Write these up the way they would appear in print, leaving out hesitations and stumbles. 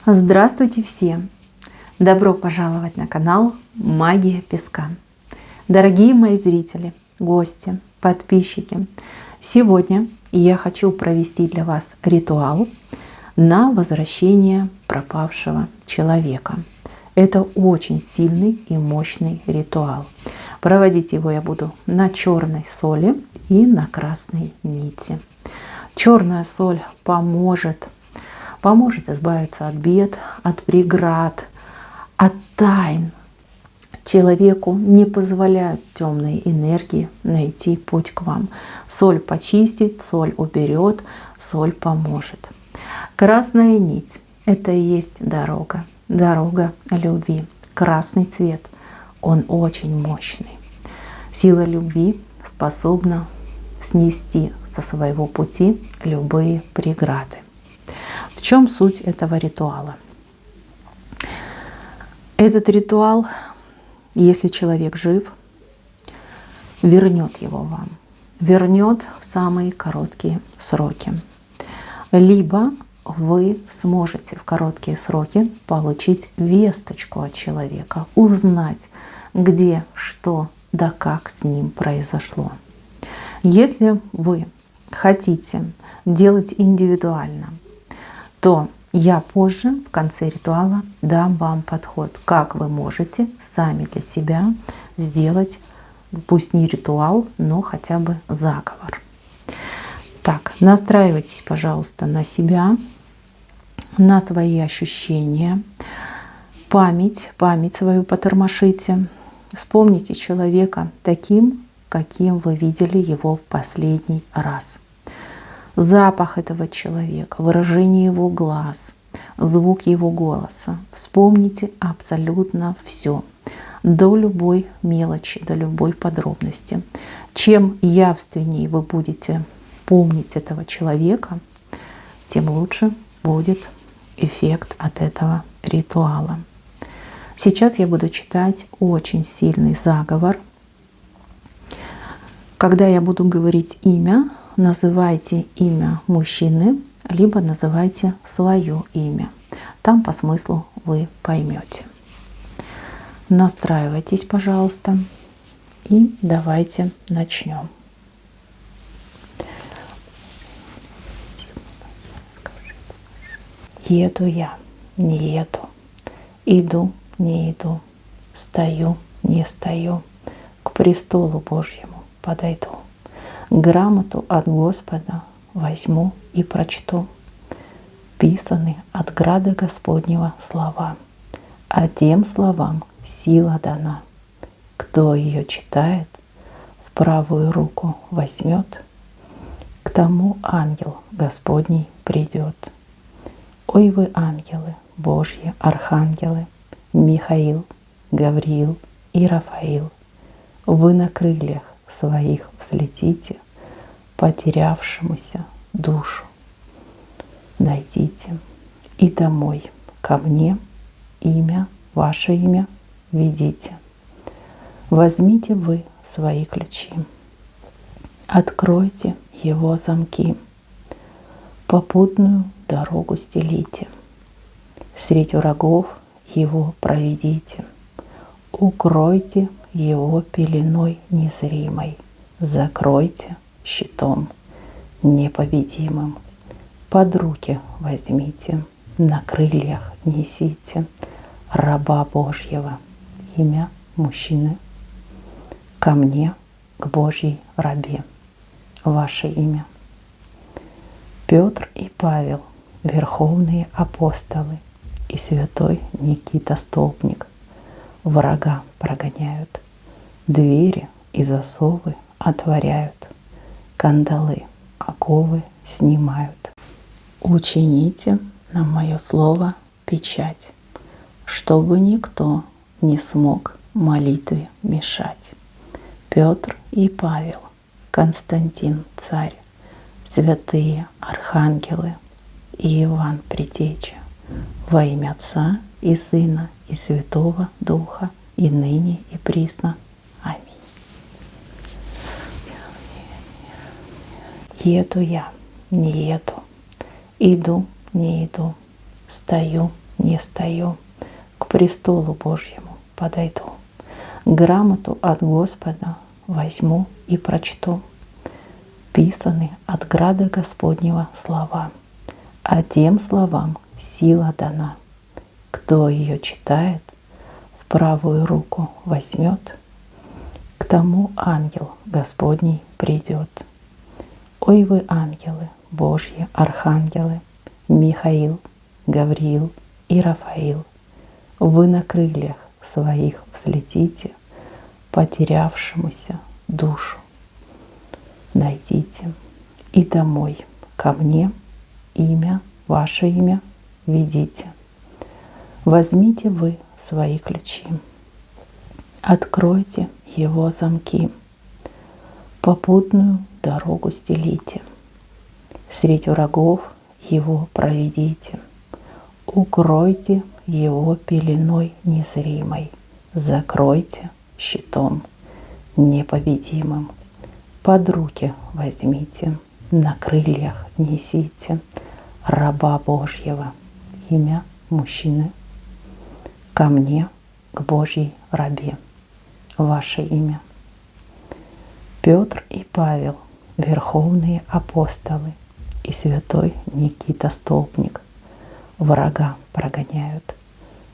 Здравствуйте все! Добро пожаловать на канал Магия Песка. Дорогие мои зрители, гости, подписчики, сегодня я хочу провести для вас ритуал на возвращение пропавшего человека. Это очень сильный и мощный ритуал. Проводить его я буду на черной соли и на красной нити. Черная соль поможет избавиться от бед, от преград, от тайн. Человеку не позволяют темные энергии найти путь к вам. Соль почистит, соль уберет, соль поможет. Красная нить – это и есть дорога. Дорога любви. Красный цвет, он очень мощный. Сила любви способна снести со своего пути любые преграды. В чем суть этого ритуала? Этот ритуал, если человек жив, вернет его вам, вернет в самые короткие сроки. Либо вы сможете в короткие сроки получить весточку от человека, узнать, где, что, да как с ним произошло. Если вы хотите делать индивидуально, то я позже в конце ритуала дам вам подход, как вы можете сами для себя сделать, пусть не ритуал, но хотя бы заговор. Так, настраивайтесь, пожалуйста, на себя, на свои ощущения, память свою потормошите. Вспомните человека таким, каким вы видели его в последний раз. Запах этого человека, выражение его глаз, звук его голоса. Вспомните абсолютно все, до любой мелочи, до любой подробности. Чем явственнее вы будете помнить этого человека, тем лучше будет эффект от этого ритуала. Сейчас я буду читать очень сильный заговор. Когда я буду говорить имя, называйте имя мужчины, либо называйте свое имя. Там по смыслу вы поймете. Настраивайтесь, пожалуйста, и давайте начнем. Еду я, не еду, иду, не иду, стою, не стою, к престолу Божьему подойду. Грамоту от Господа возьму и прочту. Писаны от града Господнего слова, а тем словам сила дана. Кто ее читает, в правую руку возьмет, к тому ангел Господний придет. Ой вы, ангелы Божьи, архангелы, Михаил, Гавриил и Рафаил, вы на крыльях своих взлетите, потерявшемуся душу найдите, и домой ко мне имя, ваше имя ведите. Возьмите вы свои ключи, откройте его замки, попутную дорогу стелите, средь врагов его проведите, укройте его пеленой незримой, закройте щитом непобедимым. Под руки возьмите, на крыльях несите раба Божьего, имя мужчины, ко мне, к Божьей рабе, ваше имя. Петр и Павел, верховные апостолы, и святой Никита Столпник, врага прогоняют, двери и засовы отворяют, кандалы, оковы снимают. Учините на мое слово печать, чтобы никто не смог молитве мешать. Петр и Павел, Константин царь, святые архангелы и Иван Предтеча, во имя Отца и Сына и Святого Духа, и ныне и присно. Аминь. Еду я, не еду, иду, не иду, стою, не стою, к престолу Божьему подойду. Грамоту от Господа возьму и прочту. Писаны от града Господнего слова, а тем словам сила дана. Кто ее читает, в правую руку возьмет, к тому ангел Господний придет. Ой вы, ангелы Божьи, архангелы, Михаил, Гавриил и Рафаил, вы на крыльях своих взлетите, потерявшемуся душу найдите, и домой ко мне имя, ваше имя ведите. Возьмите вы свои ключи, откройте его замки, попутную дорогу стелите, средь врагов его проведите, укройте его пеленой незримой, закройте щитом непобедимым. Под руки возьмите, на крыльях несите раба Божьего, имя мужчины, ко мне, к Божьей рабе, ваше имя. Петр и Павел, верховные апостолы, и святой Никита Столпник, врага прогоняют,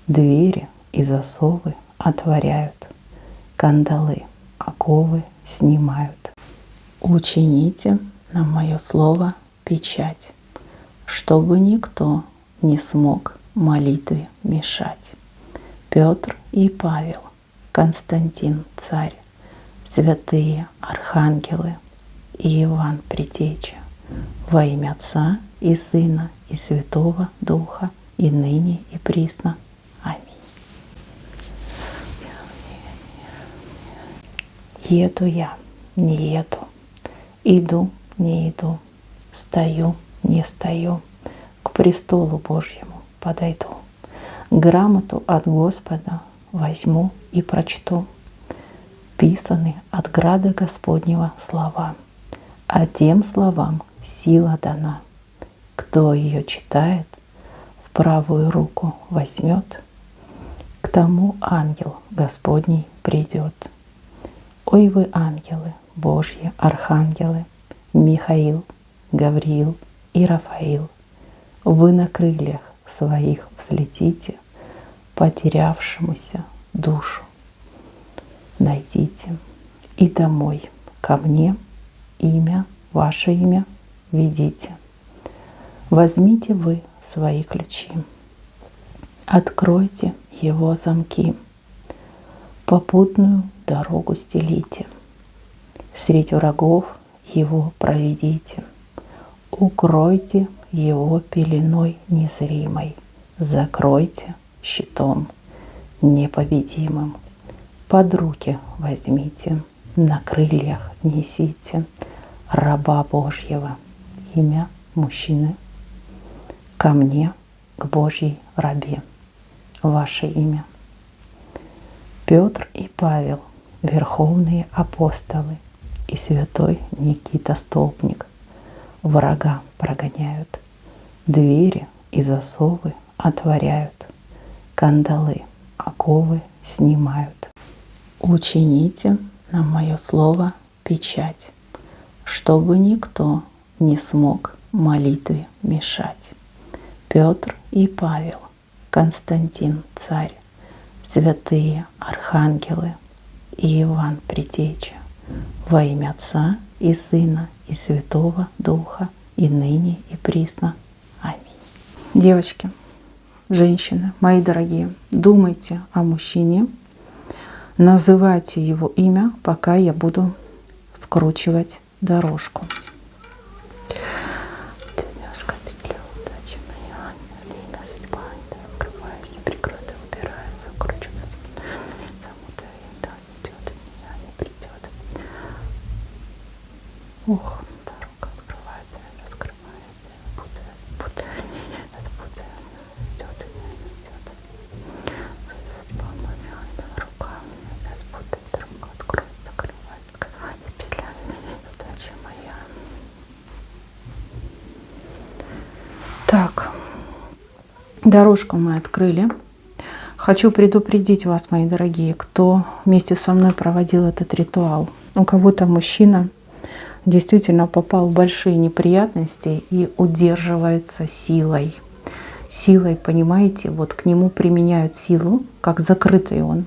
двери и засовы отворяют, кандалы, оковы снимают. Учините на мое слово печать, чтобы никто не смог молитве мешать. Петр и Павел, Константин царь, святые архангелы и Иван Предтеча, во имя Отца и Сына и Святого Духа, и ныне и присно. Аминь. Еду я, не еду, иду, не иду, стою, не стою, к престолу Божьему подойду. Грамоту от Господа возьму и прочту. Писаны от града Господнего слова, а тем словам сила дана. Кто ее читает, в правую руку возьмет, к тому ангел Господний придет. Ой вы, ангелы Божьи, архангелы, Михаил, Гавриил и Рафаил, вы на крыльях своих взлетите, потерявшемуся душу найдите, и домой ко мне имя, ваше имя ведите. Возьмите вы свои ключи, откройте его замки, попутную дорогу стелите, средь врагов его проведите, укройте его пеленой незримой, закройте щитом непобедимым. Под руки возьмите, на крыльях несите раба Божьего, имя мужчины, ко мне, к Божьей рабе, ваше имя. Петр и Павел, верховные апостолы, и святой Никита Столпник, врага прогоняют, двери и засовы отворяют, кандалы, оковы снимают. Учините на мое слово печать, чтобы никто не смог молитве мешать. Петр и Павел, Константин царь, святые архангелы и Иван Предтеча, во имя Отца и Сына и Святого Духа, и ныне и присно. Аминь. Девочки, женщины, мои дорогие, думайте о мужчине, называйте его имя, пока я буду скручивать дорожку. Ох, дорога открывается, раскрывается, путает, идет, судьба моя, рука, путает, рука откроется, закрывается, петля, удача моя. Так, Дорожку мы открыли. Хочу предупредить вас, мои дорогие, кто вместе со мной проводил этот ритуал. У кого-то мужчина действительно попал в большие неприятности и удерживается силой. Силой, понимаете, вот к нему применяют силу, как закрытый он.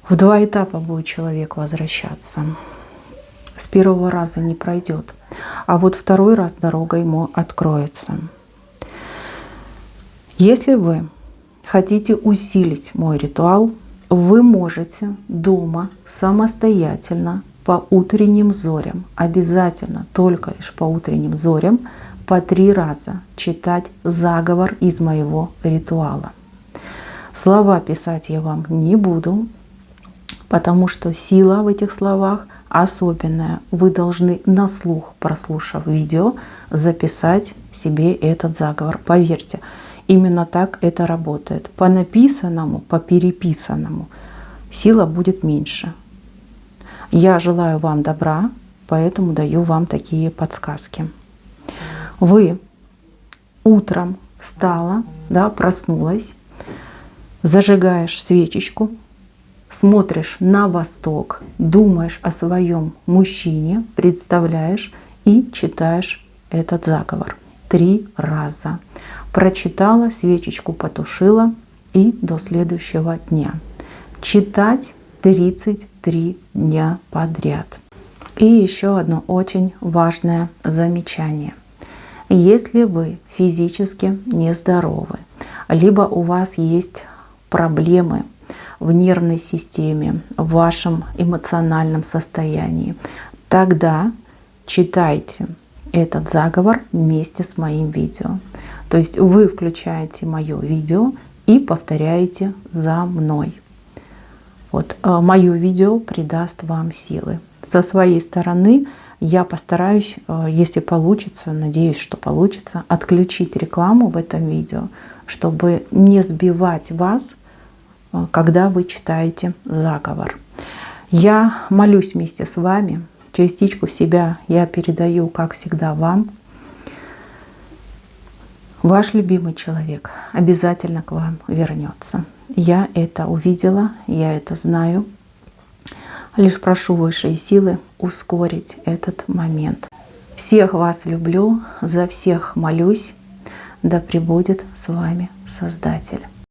В 2 этапа будет человек возвращаться. С первого раза не пройдет. А вот 2-й раз дорога ему откроется. Если вы хотите усилить мой ритуал, вы можете дома самостоятельно по утренним зорям, обязательно только лишь по утренним зорям, по 3 раза читать заговор из моего ритуала. Слова писать я вам не буду, потому что сила в этих словах особенная. Вы должны на слух, прослушав видео, записать себе этот заговор. Поверьте, именно так это работает. По написанному, по переписанному сила будет меньше. Я желаю вам добра, поэтому даю вам такие подсказки. Вы утром встала, да, проснулась, зажигаешь свечечку, смотришь на восток, думаешь о своем мужчине, представляешь и читаешь этот заговор 3 раза. Прочитала, свечечку потушила и до следующего дня. Читать 33 дня подряд. И еще одно очень важное замечание. Если вы физически нездоровы, либо у вас есть проблемы в нервной системе, в вашем эмоциональном состоянии, тогда читайте этот заговор вместе с моим видео. То есть вы включаете мое видео и повторяете за мной. Вот мое видео придаст вам силы. Со своей стороны я постараюсь, если получится, надеюсь, что получится, отключить рекламу в этом видео, чтобы не сбивать вас, когда вы читаете заговор. Я молюсь вместе с вами. Частичку себя я передаю, как всегда, вам. Ваш любимый человек обязательно к вам вернется. Я это увидела, я это знаю. Лишь прошу высшие силы ускорить этот момент. Всех вас люблю, за всех молюсь. Да пребудет с вами Создатель.